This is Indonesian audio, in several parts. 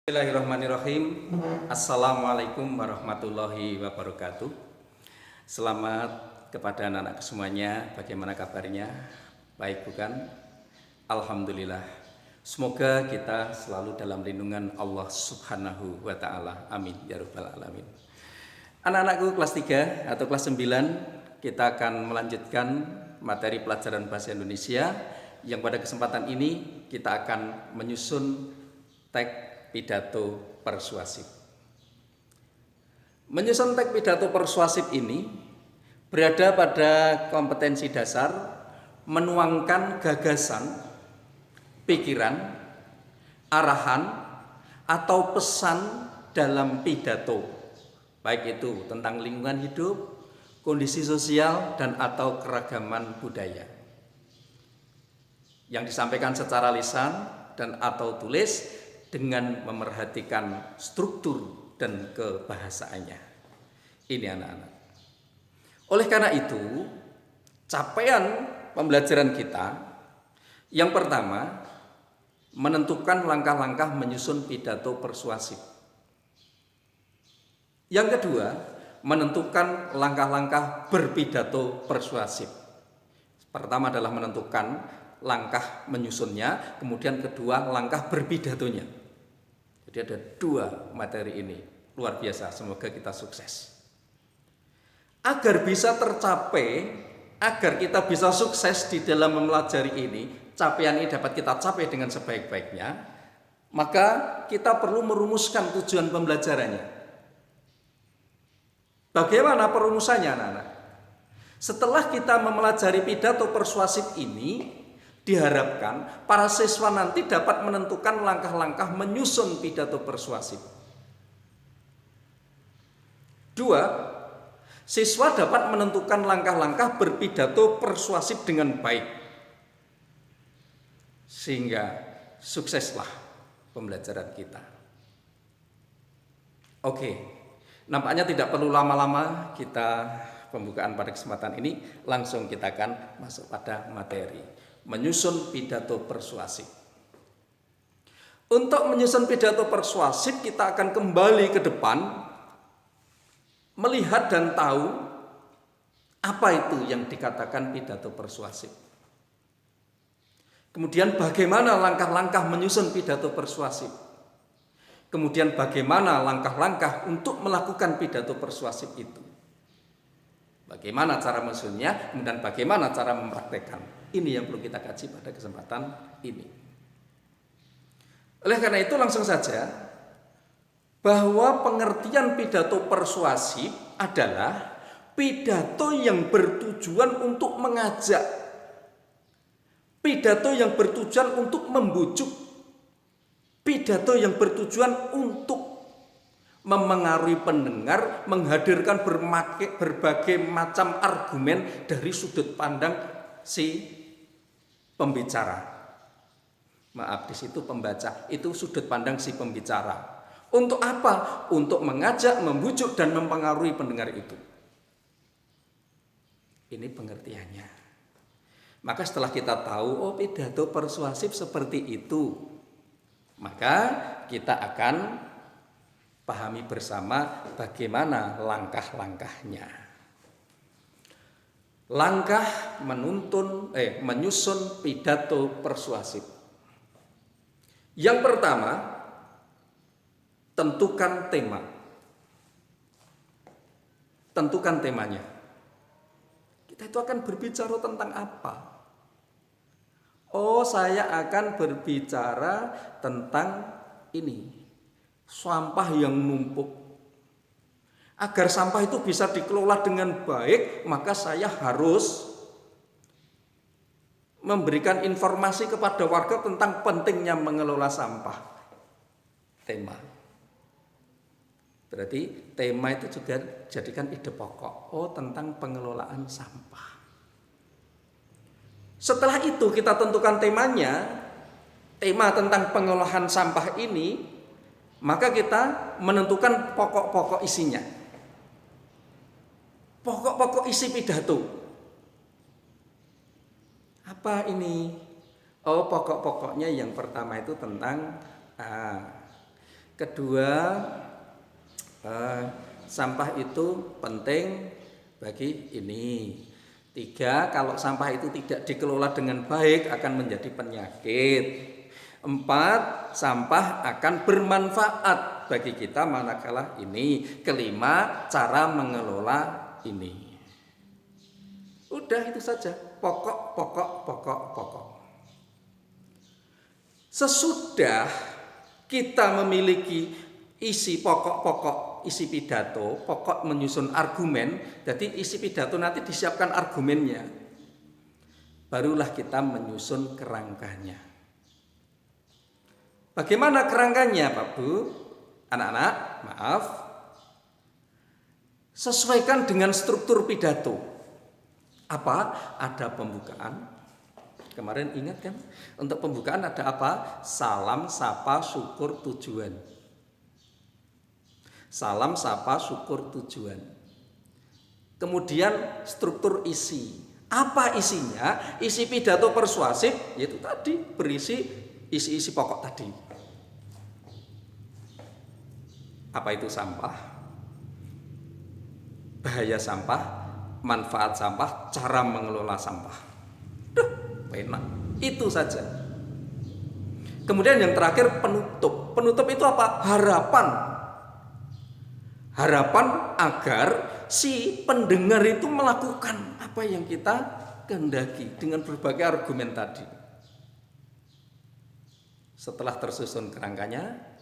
Bismillahirrahmanirrahim. Assalamualaikum warahmatullahi wabarakatuh. Selamat kepada anak-anak semuanya. Bagaimana kabarnya? Baik bukan? Alhamdulillah. Semoga kita selalu dalam lindungan Allah Subhanahu wa ta'ala. Amin ya rabbal alamin. Anak-anakku kelas 3 atau kelas 9, kita akan melanjutkan materi pelajaran bahasa Indonesia yang pada kesempatan ini kita akan menyusun teks pidato persuasif. Menyusun teks pidato persuasif ini berada pada kompetensi dasar menuangkan gagasan, pikiran, arahan, atau pesan dalam pidato, baik itu tentang lingkungan hidup, kondisi sosial, dan atau keragaman budaya yang disampaikan secara lisan dan atau tulis dengan memerhatikan struktur dan kebahasaannya. Ini anak-anak. Oleh karena itu, capaian pembelajaran kita yang pertama menentukan langkah-langkah menyusun pidato persuasif. Yang kedua, menentukan langkah-langkah berpidato persuasif. Pertama adalah menentukan langkah menyusunnya, kemudian kedua langkah berpidatonya. Jadi ada 2 materi ini, luar biasa, semoga kita sukses. Agar bisa tercapai, agar kita bisa sukses di dalam mempelajari ini, capaian ini dapat kita capai dengan sebaik-baiknya, maka kita perlu merumuskan tujuan pembelajarannya. Bagaimana perumusannya anak-anak? Setelah kita mempelajari pidato persuasif ini, diharapkan para siswa nanti dapat menentukan langkah-langkah menyusun pidato persuasif. 2, siswa dapat menentukan langkah-langkah berpidato persuasif dengan baik. Sehingga sukseslah pembelajaran kita. Oke, nampaknya tidak perlu lama-lama kita pembukaan pada kesempatan ini, langsung kita akan masuk pada materi. Menyusun pidato persuasif. Untuk menyusun pidato persuasif, kita akan kembali ke depan, melihat dan tahu apa itu yang dikatakan pidato persuasif. Kemudian bagaimana langkah-langkah menyusun pidato persuasif. Kemudian bagaimana langkah-langkah untuk melakukan pidato persuasif itu. Bagaimana cara menyusunnya, kemudian bagaimana cara mempraktekkan. Ini yang perlu kita kaji pada kesempatan ini. Oleh karena itu langsung saja, bahwa pengertian pidato persuasif adalah pidato yang bertujuan untuk mengajak, pidato yang bertujuan untuk membujuk, pidato yang bertujuan untuk memengaruhi pendengar, menghadirkan berbagai macam argumen dari sudut pandang si pembicara. Maaf, di situ pembaca, itu sudut pandang si pembicara. Untuk apa? Untuk mengajak, membujuk, dan mempengaruhi pendengar itu. Ini pengertiannya. Maka setelah kita tahu, pidato persuasif seperti itu, maka kita akan pahami bersama bagaimana langkah-langkahnya. Langkah menyusun pidato persuasif. Yang pertama, tentukan tema. Tentukan temanya. Kita itu akan berbicara tentang apa? Saya akan berbicara tentang ini. Sampah yang numpuk. Agar sampah itu bisa dikelola dengan baik, maka saya harus memberikan informasi kepada warga tentang pentingnya mengelola sampah. Tema. Berarti tema itu juga jadikan ide pokok. Tentang pengelolaan sampah. Setelah itu kita tentukan temanya, tema tentang pengolahan sampah ini, maka kita menentukan pokok-pokok isinya. Pokok-pokok isi pidato. Apa ini? Pokok-pokoknya yang pertama itu tentang Kedua, sampah itu penting bagi ini. 3, kalau sampah itu tidak dikelola dengan baik akan menjadi penyakit. 4, sampah akan bermanfaat bagi kita manakala ini. Kelima, cara mengelola ini. Udah itu saja, pokok. Sesudah kita memiliki isi pokok-pokok, isi pidato, pokok menyusun argumen, jadi isi pidato nanti disiapkan argumennya. Barulah kita menyusun kerangkanya. Bagaimana kerangkanya, Pak Bu? Anak-anak, maaf. Sesuaikan dengan struktur pidato. Apa? Ada pembukaan. Kemarin ingat kan? Untuk pembukaan ada apa? Salam, sapa, syukur, tujuan. Salam, sapa, syukur, tujuan. Kemudian struktur isi. Apa isinya? Isi pidato persuasif, yaitu tadi berisi isi-isi pokok tadi. Apa itu sampah? Bahaya sampah, manfaat sampah, cara mengelola sampah. Duh, enak. Itu saja. Kemudian yang terakhir penutup. Penutup itu apa? Harapan. Harapan agar si pendengar itu melakukan apa yang kita kehendaki dengan berbagai argumen tadi. Setelah tersusun kerangkanya,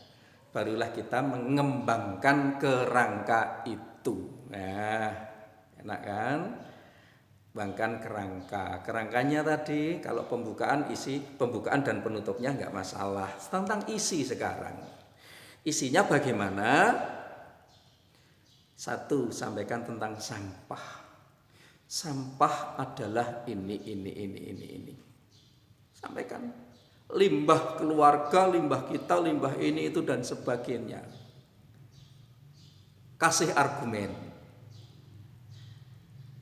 barulah kita mengembangkan kerangka itu. Nah, enak kan? Kembangkan kerangka. Kerangkanya tadi kalau pembukaan isi, pembukaan dan penutupnya enggak masalah. Tentang isi sekarang. Isinya bagaimana? 1, sampaikan tentang sampah. Sampah adalah ini. Sampaikan. Limbah keluarga, limbah kita, limbah ini itu dan sebagainya. Kasih argumen.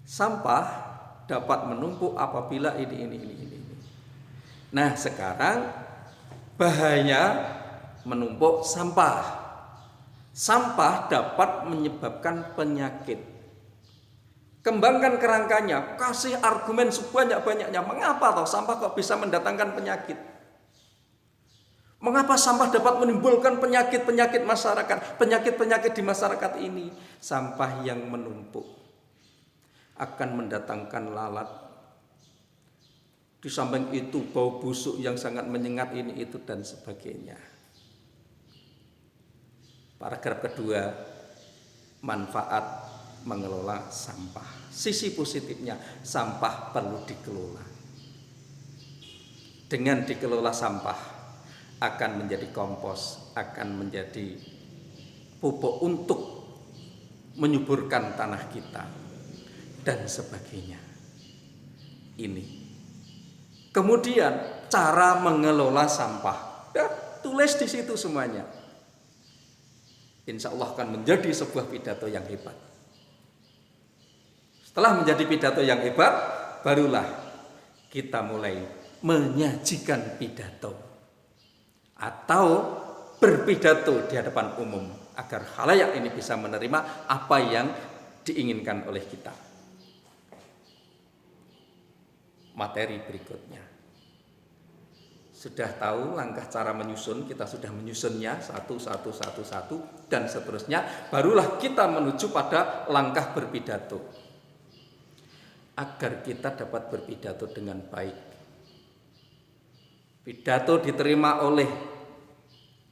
Sampah dapat menumpuk apabila ini. Nah, sekarang bahaya menumpuk sampah. Sampah dapat menyebabkan penyakit. Kembangkan kerangkanya, kasih argumen sebanyak-banyaknya. Mengapa toh sampah kok bisa mendatangkan penyakit? Mengapa sampah dapat menimbulkan penyakit-penyakit masyarakat, penyakit-penyakit di masyarakat ini? Sampah yang menumpuk akan mendatangkan lalat. Di samping itu bau busuk yang sangat menyengat ini itu dan sebagainya. Paragraf kedua, manfaat mengelola sampah. Sisi positifnya, sampah perlu dikelola. Dengan dikelola sampah akan menjadi kompos, akan menjadi pupuk untuk menyuburkan tanah kita dan sebagainya. Ini. Kemudian cara mengelola sampah. Ya, tulis di situ semuanya. Insya Allah akan menjadi sebuah pidato yang hebat. Setelah menjadi pidato yang hebat, barulah kita mulai menyajikan pidato atau berpidato di hadapan umum agar khalayak ini bisa menerima apa yang diinginkan oleh kita. Materi berikutnya. Sudah tahu langkah cara menyusun, kita sudah menyusunnya satu dan seterusnya, barulah kita menuju pada langkah berpidato. Agar kita dapat berpidato dengan baik. Pidato diterima oleh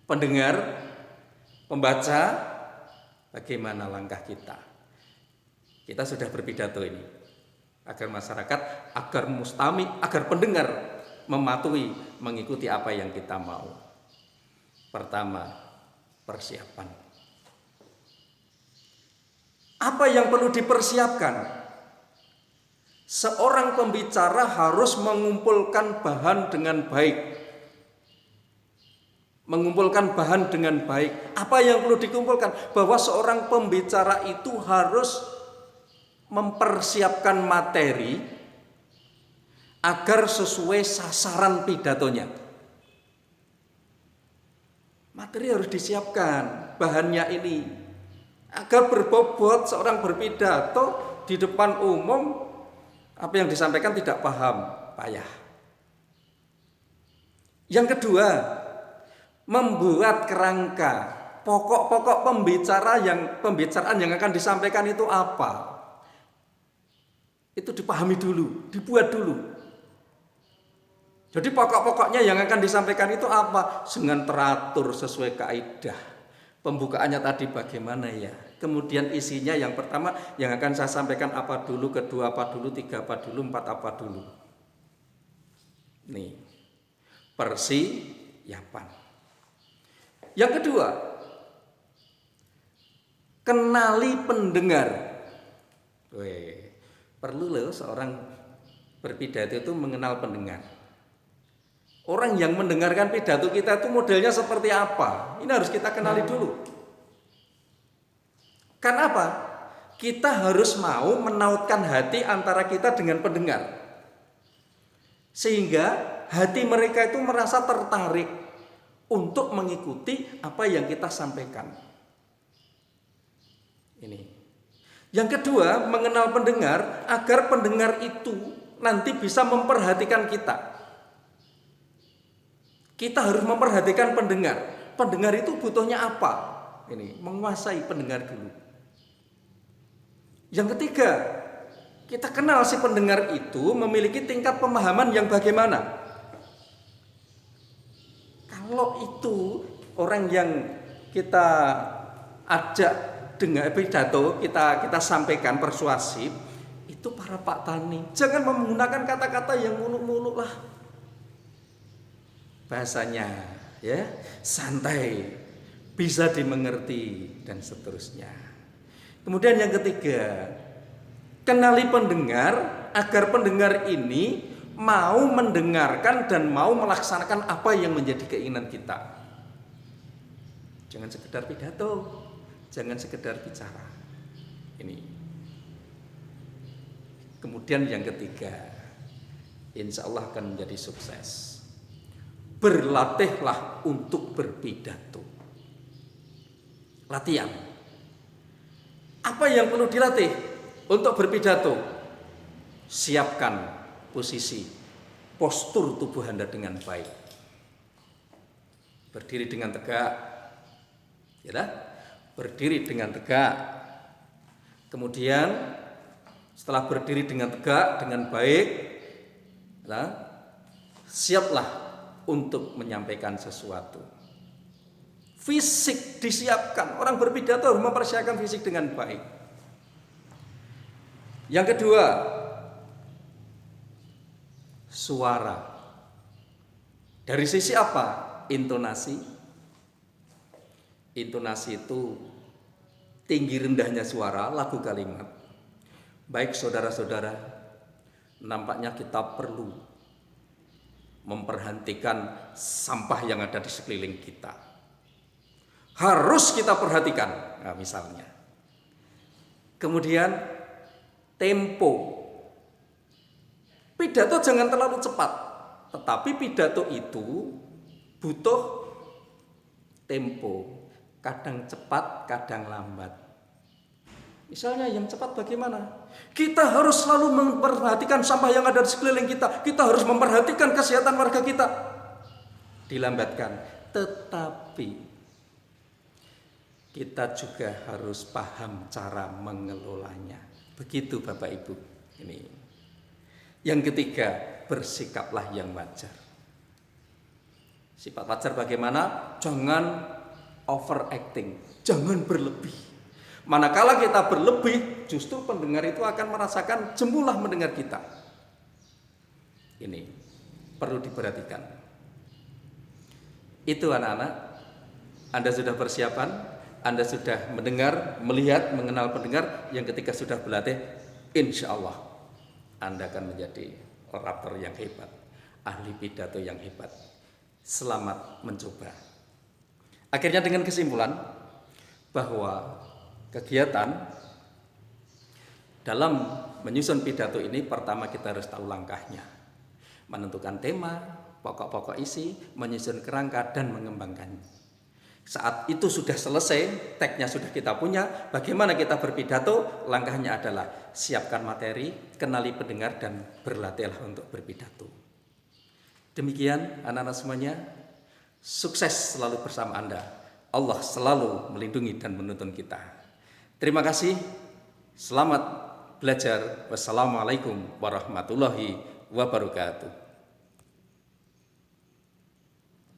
pendengar, pembaca, bagaimana langkah kita? Kita sudah berpidato ini. Agar masyarakat, agar mustami, agar pendengar mematuhi, mengikuti apa yang kita mau. Pertama, persiapan. Apa yang perlu dipersiapkan? Seorang pembicara harus mengumpulkan bahan dengan baik. Mengumpulkan bahan dengan baik. Apa yang perlu dikumpulkan? Bahwa seorang pembicara itu harus mempersiapkan materi agar sesuai sasaran pidatonya. Materi harus disiapkan, bahannya ini. Agar berbobot seorang berpidato di depan umum, apa yang disampaikan tidak paham, payah. Yang kedua, membuat kerangka, pokok-pokok pembicaraan yang akan disampaikan itu apa. Itu dipahami dulu, dibuat dulu. Jadi pokok-pokoknya yang akan disampaikan itu apa? Dengan teratur sesuai kaidah. Pembukaannya tadi bagaimana ya? Kemudian isinya yang pertama yang akan saya sampaikan apa dulu, kedua apa dulu, tiga apa dulu, empat apa dulu. Nih, persiapan. Yang kedua, kenali pendengar. Perlu loh seorang berpidato itu mengenal pendengar. Orang yang mendengarkan pidato kita itu modelnya seperti apa? Ini harus kita kenali dulu. Karena apa? Kita harus mau menautkan hati antara kita dengan pendengar. Sehingga hati mereka itu merasa tertarik untuk mengikuti apa yang kita sampaikan. Ini. Yang kedua, mengenal pendengar agar pendengar itu nanti bisa memperhatikan kita. Kita harus memperhatikan pendengar. Pendengar itu butuhnya apa? Ini, menguasai pendengar dulu. Yang ketiga, kita kenal si pendengar itu memiliki tingkat pemahaman yang bagaimana. Kalau itu orang yang kita ajak dengan pidato, kita sampaikan persuasif, itu para Pak Tani. Jangan menggunakan kata-kata yang muluk-muluk lah. Bahasanya ya santai, bisa dimengerti dan seterusnya. Kemudian yang ketiga, kenali pendengar agar pendengar ini mau mendengarkan dan mau melaksanakan apa yang menjadi keinginan kita. Jangan sekedar pidato, jangan sekedar bicara. Ini. Kemudian yang ketiga, insya Allah akan menjadi sukses. Berlatihlah untuk berpidato. Latihan. Apa yang perlu dilatih untuk berpidato? Siapkan posisi, postur tubuh Anda dengan baik. Berdiri dengan tegak, ya, berdiri dengan tegak. Kemudian setelah berdiri dengan tegak dengan baik, ya, siaplah untuk menyampaikan sesuatu. Fisik disiapkan. Orang berpidato harus mempersiapkan fisik dengan baik. Yang kedua, suara. Dari sisi apa? Intonasi. Intonasi itu tinggi rendahnya suara, lagu kalimat. Baik saudara-saudara, nampaknya kita perlu memperhatikan sampah yang ada di sekeliling kita. Harus kita perhatikan, nah, misalnya. Kemudian tempo. Pidato jangan terlalu cepat, tetapi pidato itu butuh tempo. Kadang cepat, kadang lambat. Misalnya yang cepat bagaimana? Kita harus selalu memperhatikan sampah yang ada di sekeliling kita. Kita harus memperhatikan kesehatan warga kita. Dilambatkan, tetapi kita juga harus paham cara mengelolanya. Begitu Bapak Ibu. Ini. Yang ketiga, bersikaplah yang wajar. Sifat wajar bagaimana? Jangan overacting, jangan berlebih. Manakala kita berlebih, justru pendengar itu akan merasakan jemulah mendengar kita. Ini perlu diperhatikan. Itu anak-anak, Anda sudah persiapan? Anda sudah mendengar, melihat, mengenal pendengar. Yang ketika sudah berlatih, insya Allah Anda akan menjadi orator yang hebat, ahli pidato yang hebat. Selamat mencoba. Akhirnya dengan kesimpulan bahwa kegiatan dalam menyusun pidato ini, pertama kita harus tahu langkahnya, menentukan tema, pokok-pokok isi, menyusun kerangka dan mengembangkannya. Saat itu sudah selesai, tagnya sudah kita punya, bagaimana kita berpidato? Langkahnya adalah siapkan materi, kenali pendengar, dan berlatihlah untuk berpidato. Demikian anak-anak semuanya, sukses selalu bersama Anda. Allah selalu melindungi dan menuntun kita. Terima kasih, selamat belajar. Wassalamualaikum warahmatullahi wabarakatuh.